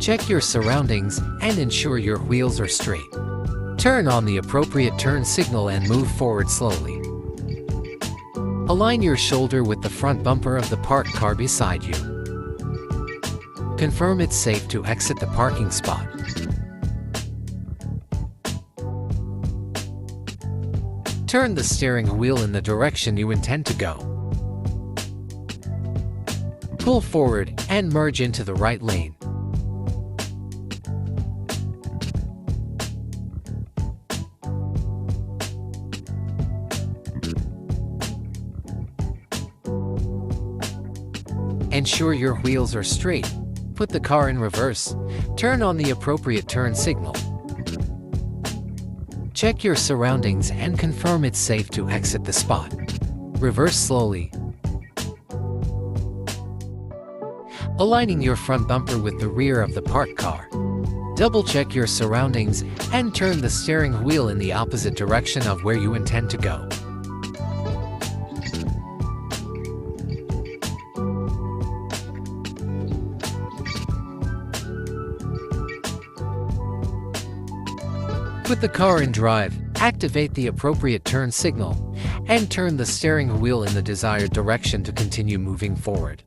Check your surroundings and ensure your wheels are straight. Turn on the appropriate turn signal and move forward slowly. Align your shoulder with the front bumper of the parked car beside you. Confirm it's safe to exit the parking spot. Turn the steering wheel in the direction you intend to go. Pull forward and merge into the right lane. Ensure your wheels are straight. Put the car in reverse. Turn on the appropriate turn signal. Check your surroundings and confirm it's safe to exit the spot. Reverse slowly. Aligning your front bumper with the rear of the parked car. Double-check your surroundings and turn the steering wheel in the opposite direction of where you intend to go. Put the car in drive, activate the appropriate turn signal, and turn the steering wheel in the desired direction to continue moving forward.